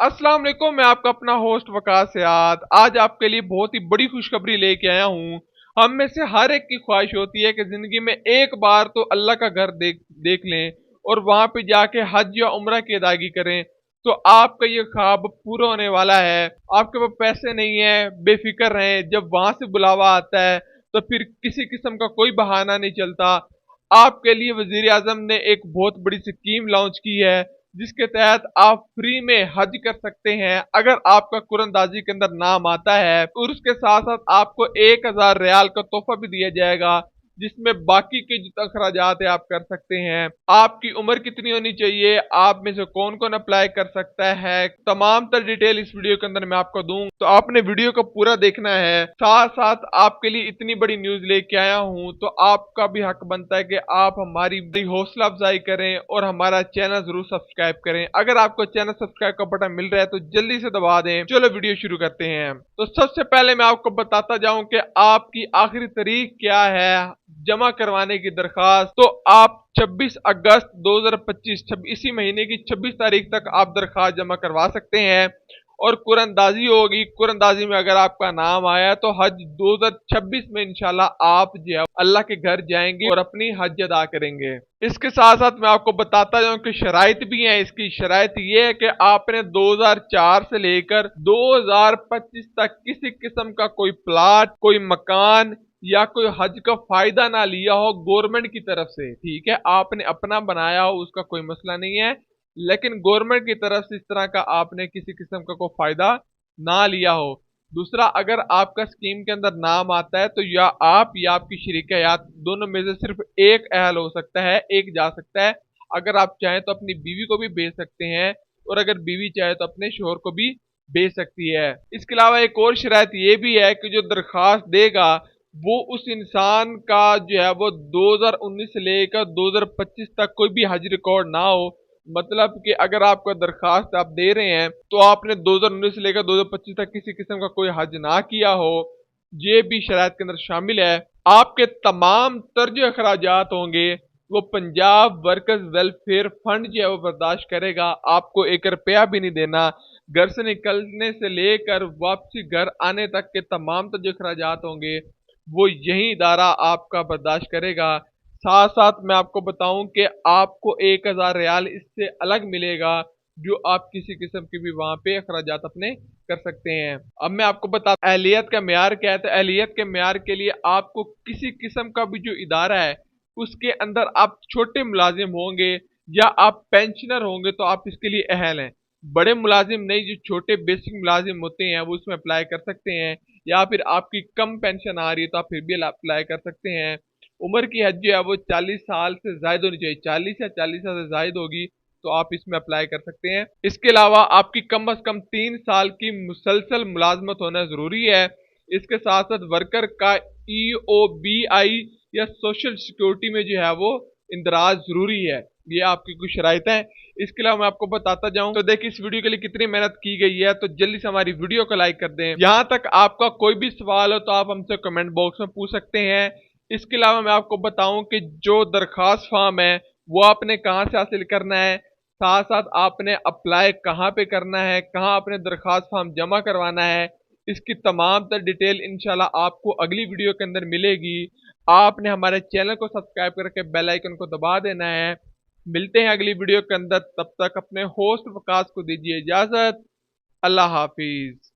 अस्सलाम वालेकुम। मैं आपका अपना होस्ट वकास सियाद आज आपके लिए बहुत ही बड़ी खुशखबरी लेके आया हूँ। हम में से हर एक की ख्वाहिश होती है कि जिंदगी में एक बार तो अल्लाह का घर देख देख लें और वहां पे जाके हज या उम्रा की अदायगी करें। तो आपका ये ख्वाब पूरा होने वाला है। आपके पास पैसे नहीं है, बेफिक्र रहें। जब वहां से बुलावा आता है तो फिर किसी किस्म का कोई बहाना नहीं चलता। आपके लिए वजीर आजम ने एक बहुत बड़ी स्कीम लॉन्च की है जिसके तहत आप फ्री में हज कर सकते हैं अगर आपका कुरंदाजी के अंदर नाम आता है। और उसके साथ साथ आपको 1000 रियाल का तोहफा भी दिया जाएगा जिसमें बाकी के जो अखराजात है आप कर सकते हैं। आपकी उम्र कितनी होनी चाहिए, आप में से कौन कौन अप्लाई कर सकता है, तमाम तर डिटेल इस वीडियो के अंदर मैं आपको दूं। तो आपने वीडियो को पूरा देखना है। साथ साथ आपके लिए इतनी बड़ी न्यूज लेके आया हूं तो आपका भी हक बनता है कि आप हमारी हौसला अफजाई करें और हमारा चैनल जरूर सब्सक्राइब करें। अगर आपको चैनल सब्सक्राइब का बटन मिल रहा है तो जल्दी से दबा दें। चलो वीडियो शुरू करते हैं। तो सबसे पहले मैं आपको बताता जाऊं कि आपकी आखिरी तारीख क्या है जमा करवाने की दरखास्त। तो आप 26 अगस्त 2025 इसी महीने की 26 तारीख तक आप दरखास्त जमा करवा सकते हैं। और कुरंदाजी होगी, कुरंदाजी में अगर आपका नाम आया तो हज 2026 में इंशाल्लाह आप जो है अल्लाह के घर जाएंगे और अपनी हज अदा करेंगे। इसके साथ साथ मैं आपको बताता जाऊं कि शराइत भी हैं। इसकी शराइत ये है कि आपने 2004 से लेकर 2025 तक किसी किस्म का कोई प्लाट, कोई मकान या कोई हज का फायदा ना लिया हो गवर्नमेंट की तरफ से। ठीक है, आपने अपना बनाया हो उसका कोई मसला नहीं है, लेकिन गवर्नमेंट की तरफ से इस तरह का आपने किसी किस्म का कोई फायदा ना लिया हो। दूसरा, अगर आपका स्कीम के अंदर नाम आता है तो या आप या आपकी शरीक हयात दोनों में से सिर्फ एक अहल हो सकता है, एक जा सकता है। अगर आप चाहें तो अपनी बीवी को भी भेज सकते हैं और अगर बीवी चाहे तो अपने शोहर को भी भेज सकती है। इसके अलावा एक और शरायत ये भी है कि जो दरखास्त देगा वो उस इंसान का जो है वो 2019 से लेकर 2025 तक कोई भी हज रिकॉर्ड ना हो। मतलब कि अगर आपका दरखास्त आप दे रहे हैं तो आपने 2019 से लेकर 2025 तक किसी किस्म का कोई हज ना किया हो, ये भी शरायत के अंदर शामिल है। आपके तमाम तर्ज अखराजात होंगे वो पंजाब वर्कर्स वेलफेयर फंड जो है वो बर्दाश्त करेगा। आपको 1 रुपया भी नहीं देना। घर से निकलने से लेकर वापसी घर आने तक के तमाम तर्ज अखराजात होंगे वो यही इदारा आपका बर्दाश्त करेगा। साथ साथ मैं आपको बताऊं कि आपको 1000 रियाल इससे अलग मिलेगा जो आप किसी किस्म के भी वहां पे अखराजात अपने कर सकते हैं। अब मैं आपको बता अहलियत का मेयार क्या है। तो अहलियत के मेयार के लिए आपको किसी किस्म का भी जो इदारा है उसके अंदर आप छोटे मुलाजिम होंगे या आप पेंशनर होंगे तो आप इसके लिए अहल हैं। बड़े मुलाजिम नहीं, जो छोटे बेसिक मुलाजिम होते हैं वो उसमें अप्लाई कर सकते हैं। या फिर आपकी कम पेंशन आ रही है तो आप फिर भी अप्लाई कर सकते हैं। उम्र की हद जो है वो 40 साल से जायद होनी चाहिए। 40 या 40 साल से जायद होगी तो आप इसमें अप्लाई कर सकते हैं। इसके अलावा आपकी कम अज कम 3 साल की मुसलसल मुलाजमत होना जरूरी है। इसके साथ साथ वर्कर का EOBI या सोशल सिक्योरिटी में जो है वो इंदराज जरूरी है। ये आपकी कुछ शराइत है। इसके अलावा मैं आपको बताता जाऊं तो देखिए इस वीडियो के लिए कितनी मेहनत की गई है, तो जल्दी से हमारी वीडियो को लाइक कर दें। यहां तक आपका कोई भी सवाल हो तो आप हमसे कमेंट बॉक्स में पूछ सकते हैं। इसके अलावा मैं आपको बताऊं कि जो दरखास्त फॉर्म है वो आपने कहां से हासिल करना है, साथ साथ आपने अप्लाई कहां पे करना है, कहां आपने दरखास्त फॉर्म जमा करवाना है, इसकी तमाम तर डिटेल इंशाल्लाह आपको अगली वीडियो के अंदर मिलेगी। आपने हमारे चैनल को सब्सक्राइब करके बेल आइकन को दबा देना है। मिलते हैं अगली वीडियो के अंदर, तब तक अपने होस्ट वकास को दीजिए इजाजत। अल्लाह हाफिज।